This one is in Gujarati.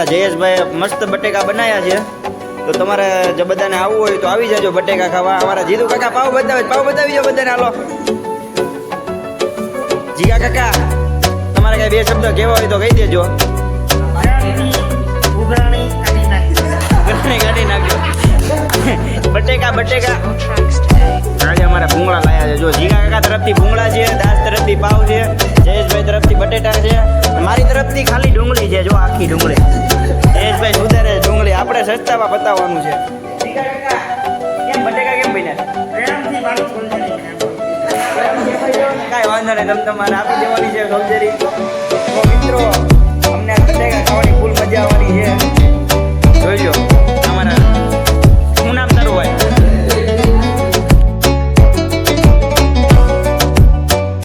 જયેશભાઈ મસ્ત બટેકા બનાવ્યા છે. તો તમારે જો બધાને આવવું હોય તો આવી જાજો બટેકા ખાવા. અમારા જીતુ કાકા પાવ બતાવી દો બધાને. હાલો જીગા કાકા, તમારે કઈ બે શબ્દ કહેવા હોય તો કહી દેજો. કાઢી નાખજો બટેકા. આજે અમારા ભૂંગળા લાયા છે. જો જીગા કાકા તરફથી ભૂંગળા છે, દાસ તરફથી પાવ છે, જયેશભાઈ તરફથી બટેટા છે, મારી તરફથી ખાલી ડુંગળી છે. જો આખી ડુંગળી જયેશભાઈ સુધારે ડુંગળી. આપણે સસ્તામાં બતાવવાનું છે. જીગા કાકા કેમ બટેકા કેમ બન્યા? કાંઈ વાંધો નહીં, તમે તમારે આપી દેવાની છે સમજેરી. તો મિત્રો અમને આ બટેકા ખાવાની ફૂલ